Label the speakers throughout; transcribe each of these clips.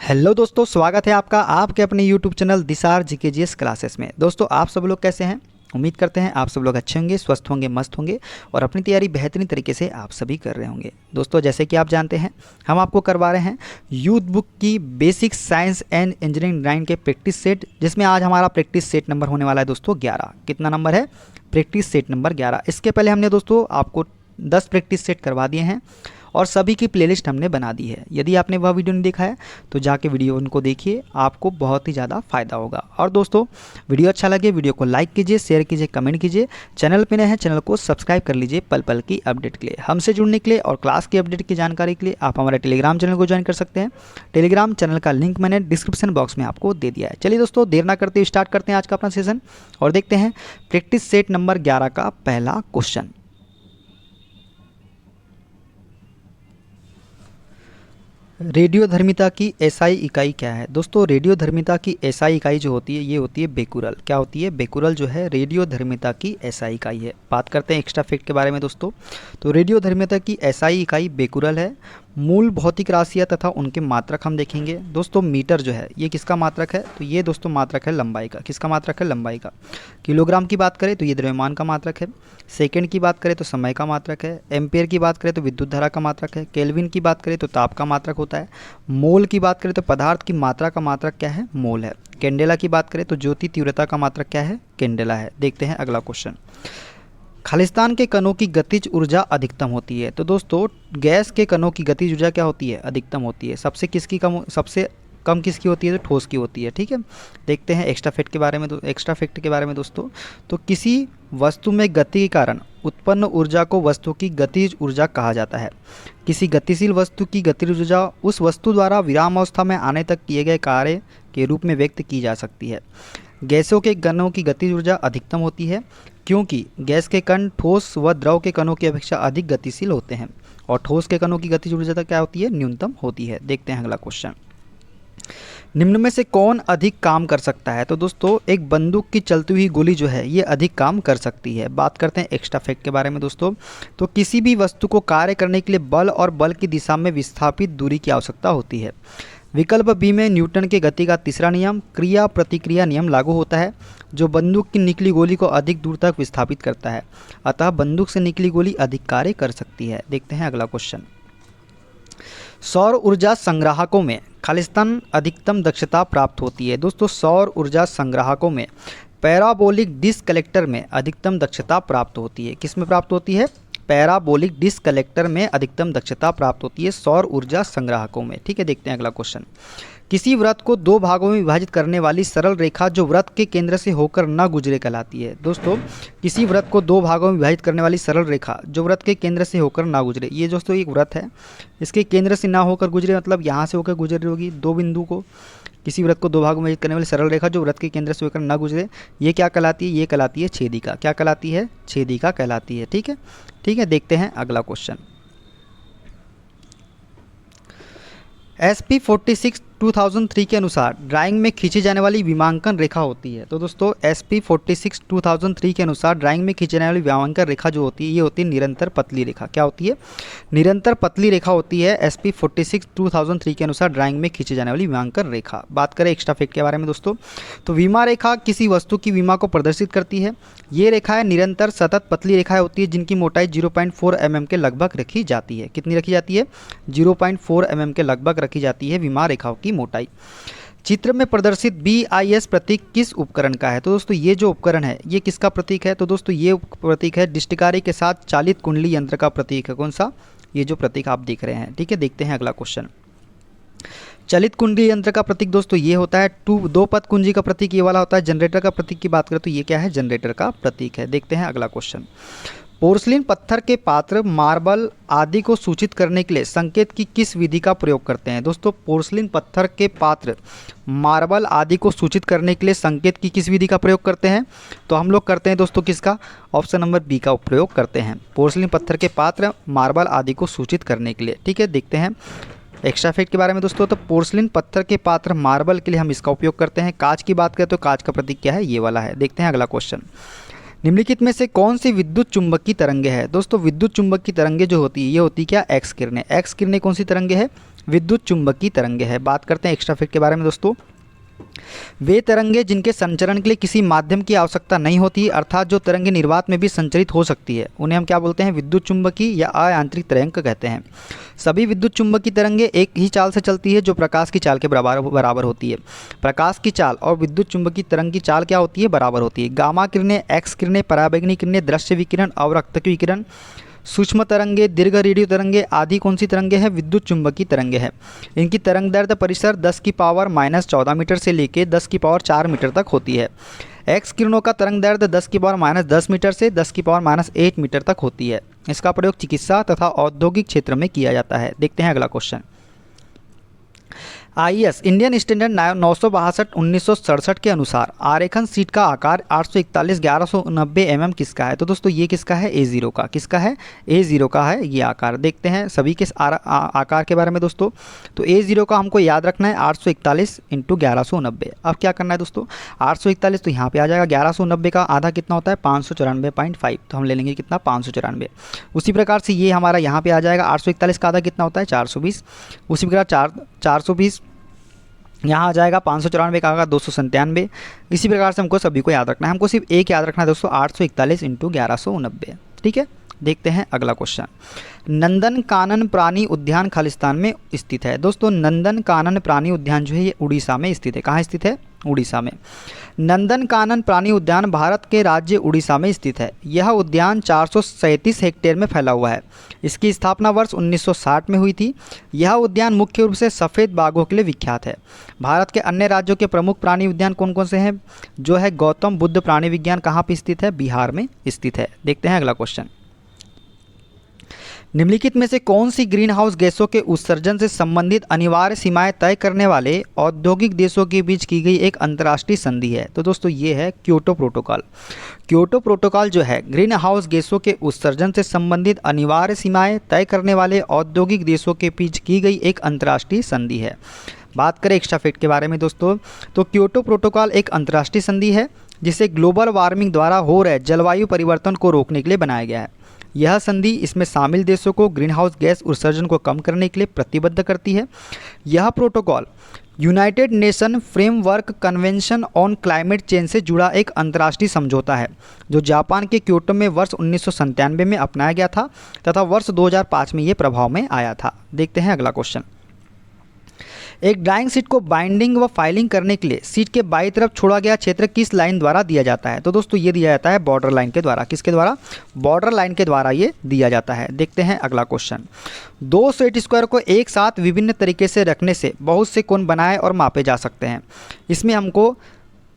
Speaker 1: Hello दोस्तों, स्वागत है आपका आपके अपने यूट्यूब चैनल दिसार जीकेजीएस क्लासेस में। दोस्तों, आप सब लोग कैसे हैं? उम्मीद करते हैं आप सब लोग अच्छे होंगे, स्वस्थ होंगे, मस्त होंगे और अपनी तैयारी बेहतरीन तरीके से आप सभी कर रहे होंगे। दोस्तों, जैसे कि आप जानते हैं, हम आपको करवा रहे हैं यूथ बुक की बेसिक साइंस एंड इंजीनियरिंग 9 के प्रैक्टिस सेट, जिसमें आज हमारा प्रैक्टिस सेट नंबर होने वाला है दोस्तों 11। कितना नंबर है? Practice set number 11। इसके पहले हमने दोस्तों आपको 10 प्रैक्टिस सेट करवा दिए हैं और सभी की प्लेलिस्ट हमने बना दी है। यदि आपने वह वीडियो नहीं देखा है तो जाके वीडियो उनको देखिए, आपको बहुत ही ज़्यादा फ़ायदा होगा। और दोस्तों, वीडियो अच्छा लगे वीडियो को लाइक कीजिए, शेयर कीजिए, कमेंट कीजिए। चैनल पे नए हैं चैनल को सब्सक्राइब कर लीजिए पल पल की अपडेट के लिए। हमसे जुड़ने के लिए और क्लास की अपडेट की जानकारी के लिए आप हमारे टेलीग्राम चैनल को ज्वाइन कर सकते हैं। टेलीग्राम चैनल का लिंक मैंने डिस्क्रिप्शन बॉक्स में आपको दे दिया है। चलिए दोस्तों, देर ना करते स्टार्ट करते हैं आज का अपना सेशन और देखते हैं प्रैक्टिस सेट नंबर 11 का पहला क्वेश्चन। रेडियोधर्मिता की एसआई इकाई क्या है? दोस्तों, रेडियोधर्मिता की एसआई इकाई जो होती है ये होती है बेकुरल। क्या होती है? बेकुरल जो है रेडियोधर्मिता की एसआई इकाई है। बात करते हैं एक्स्ट्रा फैक्ट के बारे में दोस्तों। तो रेडियोधर्मिता की एसआई इकाई बेकुरल है। मूल भौतिक राशियाँ तथा उनके मात्रक हम देखेंगे। दोस्तों, मीटर जो है ये किसका मात्रक है? तो ये दोस्तों मात्रक है लंबाई का। किसका मात्रक है? लंबाई का। किलोग्राम की बात करें तो ये द्रव्यमान का मात्रक है। सेकंड की बात करें तो समय का मात्रक है। एम्पेयर की बात करें तो विद्युत धारा का मात्रक है। केल्विन की बात करें तो ताप का मात्रक होता है। मोल की बात करें तो पदार्थ की मात्रा का मात्रक क्या है? मोल है। कैंडेला की बात करें तो ज्योति तीव्रता का मात्रक क्या है? कैंडेला है। देखते हैं अगला क्वेश्चन। खालिस्तान के कणों की गतिज ऊर्जा अधिकतम होती है। तो दोस्तों, गैस के कणों की गतिज ऊर्जा क्या होती है? अधिकतम होती है। सबसे कम किसकी होती है? तो ठोस की होती है। ठीक है, देखते हैं एक्स्ट्रा फैक्ट के बारे में दोस्तों। तो किसी वस्तु में गति के कारण उत्पन्न ऊर्जा को वस्तु की गतिज ऊर्जा कहा जाता है। किसी गतिशील वस्तु की गतिज ऊर्जा उस वस्तु द्वारा विराम अवस्था में आने तक किए गए कार्य के रूप में व्यक्त की जा सकती है। गैसों के कणों की गतिज ऊर्जा अधिकतम होती है क्योंकि गैस के कण ठोस व द्रव के कणों की अपेक्षा अधिक गतिशील होते हैं और ठोस के कणों की गतिज ऊर्जा क्या होती है? न्यूनतम होती है। देखते हैं अगला क्वेश्चन। निम्न में से कौन अधिक काम कर सकता है? तो दोस्तों, एक बंदूक की चलती हुई गोली जो है ये अधिक काम कर सकती है। बात करते हैं एक्स्ट्रा फैक्ट के बारे में दोस्तों। तो किसी भी वस्तु को कार्य करने के लिए बल और बल की दिशा में विस्थापित दूरी की आवश्यकता होती है। विकल्प बी में न्यूटन के गति का तीसरा नियम क्रिया प्रतिक्रिया नियम लागू होता है, जो बंदूक की निकली गोली को अधिक दूर तक विस्थापित करता है। अतः बंदूक से निकली गोली अधिक कार्य कर सकती है। देखते हैं अगला क्वेश्चन। सौर ऊर्जा संग्राहकों में खालिस्तान अधिकतम दक्षता प्राप्त होती है। दोस्तों, सौर ऊर्जा संग्राहकों में पैराबोलिक डिस्क कलेक्टर में अधिकतम दक्षता प्राप्त होती है। किस में प्राप्त होती है? पैराबोलिक डिस्क कलेक्टर में अधिकतम दक्षता प्राप्त होती है सौर ऊर्जा संग्राहकों में। ठीक है, देखते हैं अगला क्वेश्चन। किसी वृत्त को दो भागों में विभाजित करने वाली सरल रेखा जो वृत्त के केंद्र से होकर न गुजरे कहलाती है। दोस्तों, किसी वृत्त को दो भागों में विभाजित करने वाली सरल रेखा जो वृत्त के केंद्र से होकर ना गुजरे, ये दोस्तों एक वृत्त है, इसके केंद्र से ना होकर गुजरे मतलब यहाँ से होकर गुजर रही होगी दो बिंदु को। किसी वृत्त को दो भागों में विभाजित करने वाली सरल रेखा जो वृत्त के केंद्र से होकर ना गुजरे, ये क्या कहलाती है? ये कहलाती है छेदिका। क्या कहलाती है? छेदिका कहलाती है। ठीक है, ठीक है, देखते हैं अगला क्वेश्चन। SP 46 2003 के अनुसार ड्राइंग में खींची जाने वाली विमांकन रेखा होती है। तो दोस्तों, SP 46 2003 के अनुसार ड्राइंग में खींची जाने वाली विमांकन रेखा जो होती है ये होती है निरंतर पतली रेखा। क्या होती है? निरंतर पतली रेखा होती है SP 46 2003 के अनुसार ड्राइंग में खींची जाने वाली विमांकन रेखा। बात करें एक्स्ट्रा फैक्ट के बारे में दोस्तों। तो विमा रेखा किसी वस्तु की विमा को प्रदर्शित करती है। ये रेखाएं निरंतर सतत पतली रेखाएं होती है जिनकी मोटाई 0.4 mm के लगभग रखी जाती है। कितनी रखी जाती है? 0.4 mm के लगभग रखी जाती है विमा रेखाओं की मोटाई। चित्र में प्रदर्शित BIS प्रतीक किस उपकरण का है? तो दोस्तों, ये जो उपकरण है ये किसका प्रतीक है? तो दोस्तों, ये प्रतीक है डिस्टिकारी के साथ चालित कुंडली यंत्र का प्रतीक है। कौन सा? ये जो प्रतीक आप देख रहे हैं। ठीक है, देखते हैं अगला क्वेश्चन। चलित कुंडली यंत्र का प्रतीक दोस्तों ये होता है दो पद कुंजी का प्रतीक ये वाला होता है। जनरेटर का प्रतीक की बात करें तो ये क्या है? जनरेटर का प्रतीक है। देखते हैं अगला क्वेश्चन। पोर्सलिन पत्थर के पात्र, मार्बल आदि को सूचित करने के लिए संकेत की किस विधि का प्रयोग करते हैं? दोस्तों, पोर्सलिन पत्थर के पात्र, मार्बल आदि को सूचित करने के लिए संकेत की किस विधि का प्रयोग करते हैं? तो हम लोग करते हैं दोस्तों किसका? ऑप्शन नंबर बी का प्रयोग करते हैं। पोर्सलिन पत्थर के पात्र, मार्बल आदि को सूचित करने के लिए। ठीक है, देखते हैं एक्स्ट्रा फैक्ट के बारे में दोस्तों। तो पोर्सलिन पत्थर के पात्र, मार्बल के लिए हम इसका उपयोग करते हैं। कांच की बात करें तो कांच का प्रतीक क्या है? ये वाला है। देखते हैं अगला क्वेश्चन। निम्नलिखित में से कौन सी विद्युत चुंबकीय तरंगे है? दोस्तों विद्युत चुंबकीय तरंगे जो होती है ये होती क्या? एक्स किरणें। एक्स किरणें कौन सी तरंगे है? विद्युत चुंबकीय तरंगे है। बात करते हैं एक्स्ट्रा फैक्ट के बारे में दोस्तों। वे तरंगे जिनके संचरण के लिए किसी माध्यम की आवश्यकता नहीं होती, अर्थात जो तरंगे निर्वात में भी संचरित हो सकती है, उन्हें हम क्या बोलते हैं? विद्युत चुंबकीय या अयांत्रिक तरंग कहते हैं। सभी विद्युत चुंबकीय तरंगे एक ही चाल से चलती है जो प्रकाश की चाल के बराबर होती है। प्रकाश की चाल और विद्युत चुंबकीय तरंग की चाल क्या होती है? बराबर होती है। गामा किरणें, एक्स किरणें, पराबैंगनी किरणें, दृश्य विकिरण, अवरक्त विकिरण, सूक्ष्म तरंगे, दीर्घ रेडियो तरंगे आदि कौन सी तरंगे हैं? विद्युत चुंबकीय तरंगे हैं। इनकी तरंग दैर्ध्य परिसर 10 की पावर -14 मीटर से लेकर 10 की पावर 4 मीटर तक होती है। एक्स किरणों का तरंग दैर्ध्य 10 की पावर -10 मीटर से 10 की पावर -8 मीटर तक होती है। इसका प्रयोग चिकित्सा तथा औद्योगिक क्षेत्र में किया जाता है। देखते हैं अगला क्वेश्चन। IS इंडियन स्टैंडर्ड 962/1967 के अनुसार आरेखन सीट का आकार 841/1190 mm किसका है? तो दोस्तों ये किसका है? A0 का। किसका है? A0 का है ये आकार। देखते हैं सभी के आकार के बारे में दोस्तों। तो A0 का हमको याद रखना है 841 × 1190। अब क्या करना है दोस्तों? 841 तो यहाँ पे आ जाएगा, 1190 का आधा कितना होता है? 594.5, तो हम ले लेंगे कितना? 594। उसी प्रकार से ये हमारा यहाँ पे आ जाएगा 841 का आधा कितना होता है? 420। उसी प्रकार 420 यहाँ आ जाएगा, 594 का आएगा 297। इसी प्रकार से हमको सभी को याद रखना है। हमको सिर्फ एक याद रखना है दोस्तों, 841 × 1190। ठीक है, देखते हैं अगला क्वेश्चन। नंदन कानन प्राणी उद्यान खालिस्तान में स्थित है। दोस्तों नंदन कानन प्राणी उद्यान जो है ये उड़ीसा में स्थित है। कहाँ स्थित है? उड़ीसा में। नंदन कानन प्राणी उद्यान भारत के राज्य उड़ीसा में स्थित है। यह उद्यान 437 हेक्टेयर में फैला हुआ है। इसकी स्थापना वर्ष 1960 में हुई थी। यह उद्यान मुख्य रूप से सफ़ेद बाघों के लिए विख्यात है। भारत के अन्य राज्यों के प्रमुख प्राणी उद्यान कौन कौन से हैं? जो है गौतम बुद्ध प्राणी विज्ञान कहाँ पर स्थित है? बिहार में स्थित है। देखते हैं अगला क्वेश्चन। निम्नलिखित में से कौन सी ग्रीन हाउस गैसों के उत्सर्जन से संबंधित अनिवार्य सीमाएं तय करने वाले औद्योगिक देशों के बीच की गई एक अंतर्राष्ट्रीय संधि है? तो दोस्तों ये है क्योटो प्रोटोकॉल। क्योटो प्रोटोकॉल जो है ग्रीन हाउस गैसों के उत्सर्जन से संबंधित अनिवार्य सीमाएं तय करने वाले औद्योगिक देशों के बीच की गई एक अंतर्राष्ट्रीय संधि है। बात करें एक्स्ट्रा फैक्ट के बारे में दोस्तों, तो क्योटो प्रोटोकॉल एक अंतर्राष्ट्रीय संधि है जिसे ग्लोबल वार्मिंग द्वारा हो रहे जलवायु परिवर्तन को रोकने के लिए बनाया गया है। यह संधि इसमें शामिल देशों को ग्रीन हाउस गैस उत्सर्जन को कम करने के लिए प्रतिबद्ध करती है। यह protocol United nation framework convention on climate change से जुड़ा एक अंतर्राष्ट्रीय समझौता है जो जापान के क्योटो में वर्ष 1997 में अपनाया गया था तथा वर्ष 2005 में ये प्रभाव में आया था। देखते हैं अगला क्वेश्चन। एक ड्राइंग शीट को बाइंडिंग व फाइलिंग करने के लिए शीट के बाईं तरफ छोड़ा गया क्षेत्र किस लाइन द्वारा दिया जाता है? तो दोस्तों ये दिया जाता है बॉर्डर लाइन के द्वारा। किसके द्वारा? बॉर्डर लाइन के द्वारा ये दिया जाता है। देखते हैं अगला क्वेश्चन। दो सेट स्क्वायर को एक साथ विभिन्न तरीके से रखने से बहुत से कोण बनाए और मापे जा सकते हैं। इसमें हमको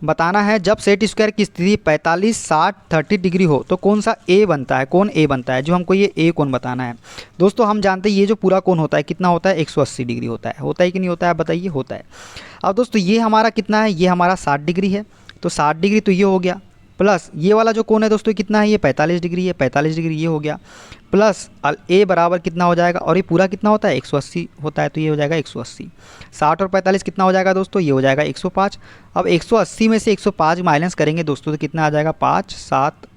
Speaker 1: बताना है जब सेट स्क्वायर की स्थिति 45, 60, 30 डिग्री हो तो कौन सा ए बनता है? कौन ए बनता है? जो हमको ये ए कोण बताना है। दोस्तों हम जानते हैं ये जो पूरा कोण होता है कितना होता है? 180 डिग्री होता है। होता है कि नहीं होता है? बताइए। होता है। अब दोस्तों ये हमारा कितना है? ये हमारा 60 डिग्री है। तो 60 डिग्री तो ये हो गया, प्लस ये वाला जो कोण है दोस्तों कितना है? ये 45 डिग्री है। 45 डिग्री ये हो गया, प्लस ए बराबर कितना हो जाएगा? और ये पूरा कितना होता है? 180 होता है, तो ये हो जाएगा 180। 60 और 45 कितना हो जाएगा दोस्तों? ये हो जाएगा 105। अब 180 में से 105 माइनस करेंगे दोस्तों तो कितना आ जाएगा? 5, 7,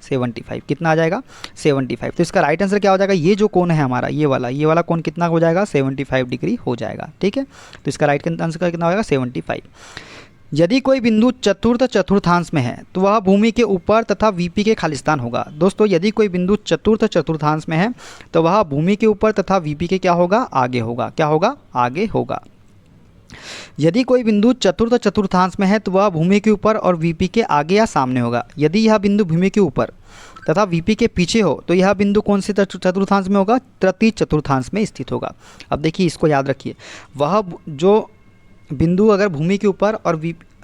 Speaker 1: 75। कितना आ जाएगा? 75। तो इसका राइट आंसर क्या हो जाएगा? ये जो कोण है हमारा ये वाला कोण कितना हो जाएगा? 75 डिग्री हो जाएगा। ठीक है, तो इसका राइट आंसर कितना होगा? 75। यदि कोई बिंदु चतुर्थ चतुर्थांश में है तो वह भूमि के ऊपर तथा वीपी के खालिस्तान होगा। दोस्तों यदि कोई बिंदु चतुर्थ चतुर्थांश में है तो वह भूमि के ऊपर तथा वीपी के क्या होगा? आगे होगा। क्या होगा? आगे होगा। यदि कोई बिंदु चतुर्थ चतुर्थांश में है तो वह भूमि के ऊपर और वीपी के आगे या सामने होगा। यदि यह बिंदु भूमि के ऊपर तथा वीपी के पीछे हो तो यह बिंदु कौन से चतुर्थांश में होगा? तृतीय चतुर्थांश में स्थित होगा। अब देखिए इसको याद रखिए, वह जो बिंदु अगर भूमि के ऊपर और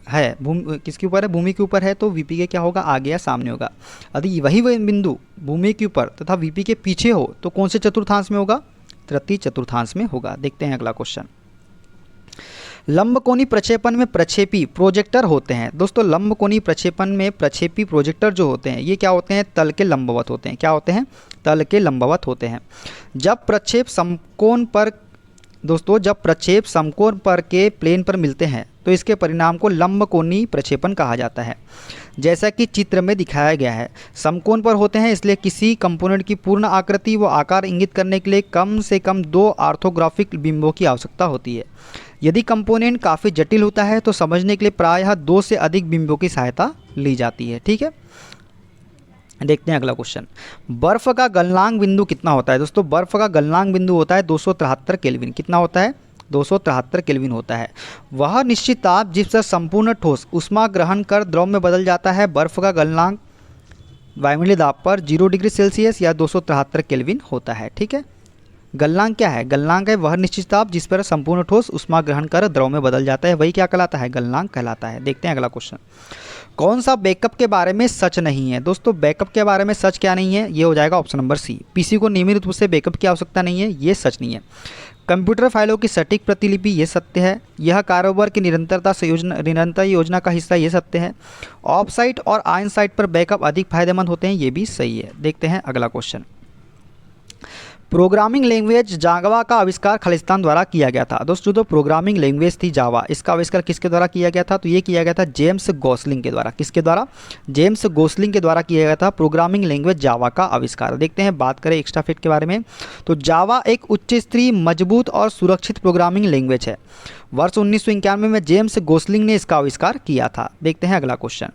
Speaker 1: है किसके ऊपर है? भूमि के ऊपर है तो वीपी के क्या होगा? आगे या सामने होगा। यदि वही बिंदु भूमि के ऊपर तथा वीपी के पीछे हो तो कौन से चतुर्थांश में होगा? तृतीय चतुर्थांश में होगा। देखते हैं अगला क्वेश्चन। लंबकोणी प्रक्षेपण में प्रक्षेपी प्रोजेक्टर होते हैं। दोस्तों लंबकोणी प्रक्षेपण में प्रक्षेपी प्रोजेक्टर जो होते हैं ये क्या होते हैं? तल के लंबवत होते हैं। क्या होते हैं? तल के लंबवत होते हैं। जब प्रक्षेप समकोण पर दोस्तों जब प्रक्षेप समकोण पर के प्लेन पर मिलते हैं तो इसके परिणाम को लंबकोणीय प्रक्षेपण कहा जाता है। जैसा कि चित्र में दिखाया गया है, समकोण पर होते हैं इसलिए किसी कंपोनेंट की पूर्ण आकृति व आकार इंगित करने के लिए कम से कम 2 ऑर्थोग्राफिक बिंबों की आवश्यकता होती है। यदि कंपोनेंट काफ़ी जटिल होता है तो समझने के लिए प्रायः 2 से अधिक बिंबों की सहायता ली जाती है। ठीक है, देखते हैं अगला क्वेश्चन। बर्फ का गलनांक बिंदु कितना होता है? दोस्तों बर्फ का गलनांक बिंदु होता है 273 केल्विन। कितना होता है? 273 केल्विन होता है। वह निश्चित ताप जिस पर संपूर्ण ठोस ऊष्मा ग्रहण कर द्रव में बदल जाता है। बर्फ का गलनांक वायुमंडलीय दाब पर 0 डिग्री सेल्सियस या 273 केल्विन होता है। ठीक है, गलनांक क्या है? गलनांक है वह निश्चित ताप जिस पर संपूर्ण ठोस ऊष्मा ग्रहण कर द्रव में बदल जाता है, वही क्या कहलाता है? गलनांक कहलाता है। देखते हैं अगला क्वेश्चन। कौन सा बैकअप के बारे में सच नहीं है? दोस्तों बैकअप के बारे में सच क्या नहीं है? ये हो जाएगा ऑप्शन नंबर सी। पीसी को नियमित रूप से बैकअप की आवश्यकता नहीं है, ये सच नहीं है। कंप्यूटर फाइलों की सटीक प्रतिलिपि, ये सत्य है। यह कारोबार की निरंतर योजना का हिस्सा, ये सत्य है। ऑफ साइट और ऑन साइट पर बैकअप अधिक फायदेमंद होते हैं, ये भी सही है। देखते हैं अगला क्वेश्चन। प्रोग्रामिंग लैंग्वेज जावा का आविष्कार खालिस्तान द्वारा किया गया था। दोस्तों जो प्रोग्रामिंग लैंग्वेज थी जावा, इसका आविष्कार किसके द्वारा किया गया था? तो ये किया गया था जेम्स गोसलिंग के द्वारा। किसके द्वारा? जेम्स गोसलिंग के द्वारा किया गया था प्रोग्रामिंग लैंग्वेज जावा का आविष्कार। देखते हैं, बात करें एक्स्ट्रा फैक्ट के बारे में तो जावा एक उच्च स्तरीय, मजबूत और सुरक्षित प्रोग्रामिंग लैंग्वेज है। वर्ष 1991 में जेम्स गोसलिंग ने इसका आविष्कार किया था। देखते हैं अगला क्वेश्चन।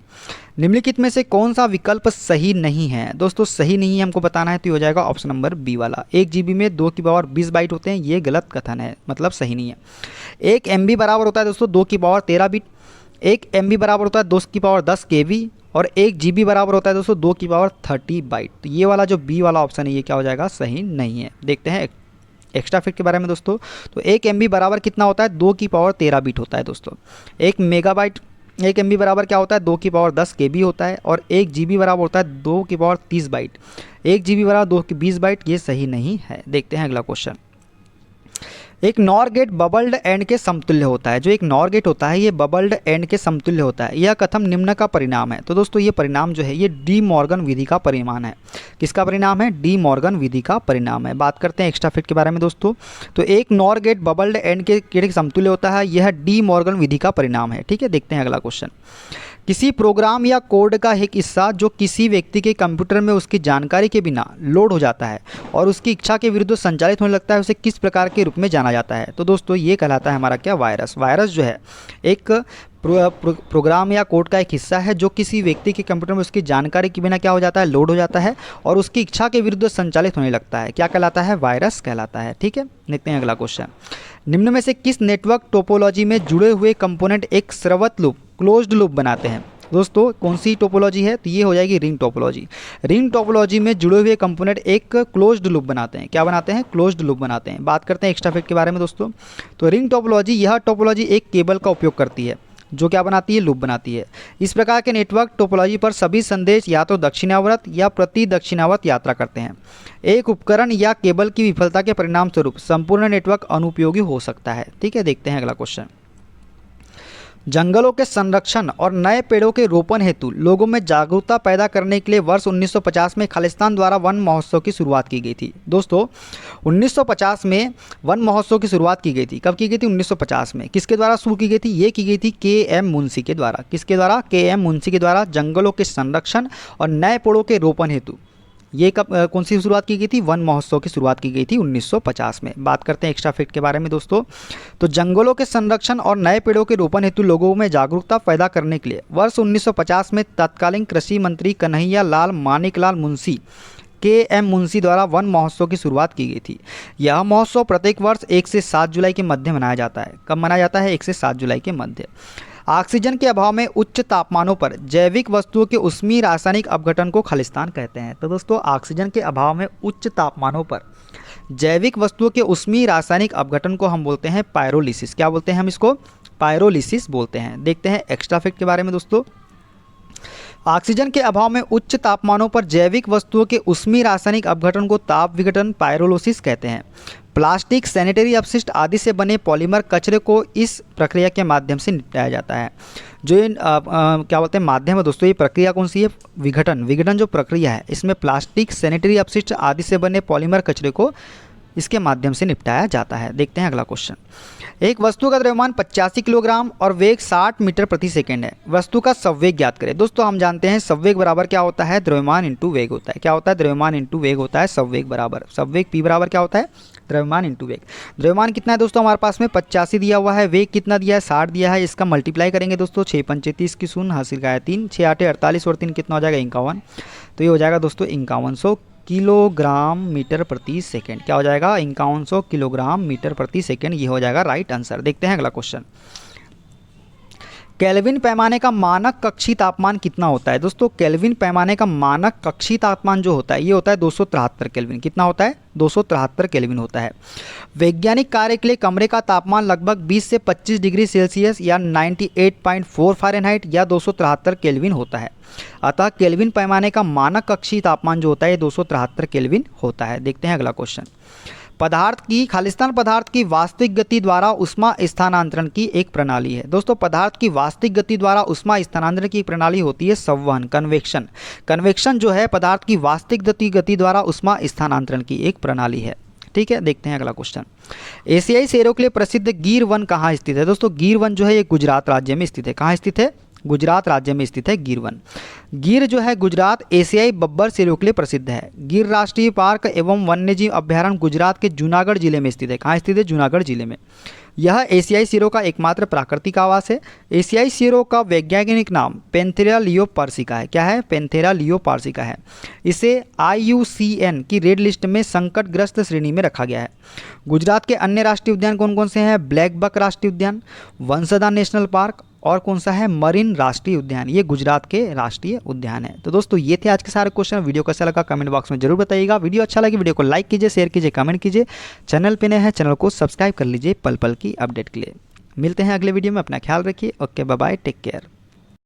Speaker 1: निम्नलिखित में से कौन सा विकल्प सही नहीं है? दोस्तों सही नहीं है हमको बताना है, तो ये हो जाएगा ऑप्शन नंबर बी वाला। 1 GB में 2 की पावर 20 बाइट होते हैं, ये गलत कथन है, मतलब सही नहीं है। 1 MB बराबर होता है दोस्तों 2 की पावर 13 बिट। 1 MB बराबर होता है 2 की पावर 10 KB और 1 GB बराबर होता है दोस्तों 2 की पावर 30 बाइट। तो ये वाला जो बी वाला ऑप्शन है ये क्या हो जाएगा? सही नहीं है। देखते हैं एक्स्ट्रा फैक्ट के बारे में दोस्तों। तो 1 MB बराबर कितना होता है? 2 की पावर 13 बिट होता है दोस्तों। 1 MB बराबर क्या होता है? 2 की पावर 10 KB होता है और 1 GB बराबर होता है 2 की पावर 30 बाइट। 1 GB बराबर 2 की 20 बाइट, ये सही नहीं है। देखते हैं अगला क्वेश्चन। एक नॉर गेट बबल्ड एंड के समतुल्य होता है। जो एक नॉर गेट होता है ये बबल्ड एंड के समतुल्य होता है। यह कथन निम्न का परिणाम है। तो दोस्तों ये परिणाम जो है ये डी मॉर्गन विधि का परिणाम है। किसका परिणाम है? डी मॉर्गन विधि का परिणाम है। बात करते हैं एक्स्ट्रा फैक्ट के बारे में दोस्तों। तो एक नॉर गेट बबल्ड एंड के समतुल्य होता है, यह डी मॉर्गन विधि का परिणाम है। ठीक है, देखते हैं अगला क्वेश्चन। किसी प्रोग्राम या कोड का एक हिस्सा जो किसी व्यक्ति के कंप्यूटर में उसकी जानकारी के बिना लोड हो जाता है और उसकी इच्छा के विरुद्ध संचालित होने लगता है, उसे किस प्रकार के रूप में जाना जाता है? तो दोस्तों ये कहलाता है हमारा क्या? वायरस। वायरस जो है एक प्रोग्राम या कोड का एक हिस्सा है जो किसी व्यक्ति के कंप्यूटर में उसकी जानकारी के बिना क्या हो जाता है? लोड हो जाता है और उसकी इच्छा के विरुद्ध संचालित होने लगता है। क्या कहलाता है? वायरस कहलाता है। ठीक है, देखते हैं अगला क्वेश्चन। निम्न में से किस नेटवर्क टोपोलॉजी में जुड़े हुए कंपोनेंट एक स्रवत लूप, क्लोज्ड लूप बनाते हैं? दोस्तों कौन सी टोपोलॉजी है? तो ये हो जाएगी रिंग टोपोलॉजी। रिंग टोपोलॉजी में जुड़े हुए कंपोनेंट एक क्लोज्ड लूप बनाते हैं। क्या बनाते हैं? क्लोज्ड लूप बनाते हैं। बात करते हैं एक्स्ट्रा फैक्ट के बारे में दोस्तों। तो रिंग टोपोलॉजी, यह टोपोलॉजी एक केबल का उपयोग करती है जो क्या बनाती है? लूप बनाती है। इस प्रकार के नेटवर्क टोपोलॉजी पर सभी संदेश या तो दक्षिणावर्त या प्रति दक्षिणावर्त यात्रा करते हैं। एक उपकरण या केबल की विफलता के परिणाम स्वरूप संपूर्ण नेटवर्क अनुपयोगी हो सकता है। ठीक है, देखते हैं अगला क्वेश्चन। जंगलों के संरक्षण और नए पेड़ों के रोपण हेतु लोगों में जागरूकता पैदा करने के लिए वर्ष 1950 में खालिस्तान द्वारा वन महोत्सव की शुरुआत की गई थी। दोस्तों 1950 में वन महोत्सव की शुरुआत की गई थी। कब की गई थी? 1950 में। किसके द्वारा शुरू की गई थी? ये की गई थी KM मुंशी के द्वारा। किसके द्वारा? KM मुंशी के द्वारा जंगलों के संरक्षण और नए पेड़ों के रोपण हेतु ये कब कौन सी शुरुआत की गई थी? वन महोत्सव की शुरुआत की गई थी 1950 में। बात करते हैं एक्स्ट्रा फैक्ट के बारे में दोस्तों। तो जंगलों के संरक्षण और नए पेड़ों के रोपण हेतु लोगों में जागरूकता पैदा करने के लिए वर्ष 1950 में तत्कालीन कृषि मंत्री कन्हैया लाल मानिकलाल मुंशी KM मुंशी द्वारा वन महोत्सव की शुरुआत की गई थी। यह महोत्सव प्रत्येक वर्ष 1 से 7 जुलाई के मध्य मनाया जाता है। कब मनाया जाता है? 1 से 7 जुलाई के मध्य। ऑक्सीजन के अभाव में उच्च तापमानों पर जैविक वस्तुओं के ऊष्मीय रासायनिक अपघटन को खालिस्तान कहते हैं। तो दोस्तों ऑक्सीजन के अभाव में उच्च तापमानों पर जैविक वस्तुओं के ऊष्मीय रासायनिक अपघटन को हम बोलते हैं पायरोलिसिस। क्या बोलते हैं हम इसको? पायरोलिसिस बोलते हैं। देखते हैं एक्स्ट्रा फैक्ट के बारे में दोस्तों। ऑक्सीजन के अभाव में उच्च तापमानों पर जैविक वस्तुओं के ऊष्मीय रासायनिक अपघटन को ताप विघटन पायरोलिसिस कहते हैं। प्लास्टिक, सैनिटरी अपशिष्ट आदि से बने पॉलीमर कचरे को इस प्रक्रिया के माध्यम से निपटाया जाता है। जो ये क्या बोलते हैं माध्यम है दोस्तों, ये प्रक्रिया कौन सी है? विघटन। विघटन जो प्रक्रिया है इसमें प्लास्टिक, सैनिटरी अपशिष्ट आदि से बने पॉलीमर कचरे को इसके माध्यम से निपटाया जाता है। देखते हैं अगला क्वेश्चन। एक वस्तु का द्रव्यमान 85 किलोग्राम और वेग 60 मीटर प्रति सेकंड है, वस्तु का संवेग ज्ञात करें। दोस्तों हम जानते हैं संवेग बराबर क्या होता है, द्रव्यमान इंटू वेग होता है। क्या होता है, द्रव्यमान इंटू वेग होता है संवेग बराबर, संवेग p बराबर क्या होता है, द्रव्यमान इंटू वेग। द्रव्यमान कितना है दोस्तों हमारे पास में 85 दिया हुआ है, वेग कितना दिया है 60 दिया है, इसका मल्टीप्लाई करेंगे दोस्तों 6 पंचे 30 की शून्य हासिल का है 3, 6 8 48 और 3 कितना हो जाएगा 51। तो ये हो जाएगा दोस्तों 5100 किलोग्राम मीटर प्रति सेकंड। क्या हो जाएगा, 5100 किलोग्राम मीटर प्रति सेकंड, ये हो जाएगा राइट आंसर। देखते हैं अगला क्वेश्चन। केल्विन पैमाने का मानक कक्षीय तापमान कितना होता है। दोस्तों केल्विन पैमाने का मानक कक्षीय तापमान जो होता है ये होता है 273 केल्विन। कितना होता है, 273 केल्विन होता है। वैज्ञानिक कार्य के लिए कमरे का तापमान लगभग 20 से 25 डिग्री सेल्सियस या 98.4 फ़ारेनहाइट या 273 केल्विन होता है। अतः केल्विन पैमाने का मानक कक्षीय तापमान जो होता है 273 केल्विन होता है। देखते हैं अगला क्वेश्चन। पदार्थ की खालिस्तान पदार्थ की वास्तविक गति द्वारा उष्मा स्थानांतरण की एक प्रणाली है। दोस्तों पदार्थ की वास्तविक गति द्वारा उष्मा स्थानांतरण की एक प्रणाली होती है संवहन, कन्वेक्शन। कन्वेक्शन जो है पदार्थ की वास्तविक गति द्वारा उष्मा स्थानांतरण की एक प्रणाली है। ठीक है, देखते हैं अगला क्वेश्चन। एशियाई शेरों के लिए प्रसिद्ध गिर वन कहाँ स्थित है। दोस्तों गिर वन जो है ये गुजरात राज्य में स्थित है। कहाँ स्थित है, गुजरात राज्य में स्थित है गिर वन। गिर जो है गुजरात एशियाई बब्बर शेरों के लिए प्रसिद्ध है। गिर राष्ट्रीय पार्क एवं वन्यजीव अभ्यारण्य गुजरात के जूनागढ़ जिले में स्थित है। कहाँ स्थित है, जूनागढ़ जिले में। यह एशियाई शेरों का एकमात्र प्राकृतिक आवास है। एशियाई शेरों का वैज्ञानिक नाम पैंथेरा लियोपार्सिका है। क्या है, पैंथेरा लियोपार्सिका है। इसे IUCN की रेड लिस्ट में संकटग्रस्त श्रेणी में रखा गया है। गुजरात के अन्य राष्ट्रीय उद्यान कौन कौन से हैं, ब्लैक बक राष्ट्रीय उद्यान, वंसदा नेशनल पार्क और कौन सा है, मरीन राष्ट्रीय उद्यान। ये गुजरात के राष्ट्रीय उद्यान है। तो दोस्तों ये थे आज के सारे क्वेश्चन। वीडियो कैसा लगा कमेंट बॉक्स में जरूर बताइएगा। वीडियो अच्छा लगे वीडियो को लाइक कीजिए, शेयर कीजिए, कमेंट कीजिए। चैनल पे नए हैं चैनल को सब्सक्राइब कर लीजिए पल पल की अपडेट के लिए। मिलते हैं अगले वीडियो में, अपना ख्याल रखिए। Okay bye bye, take care.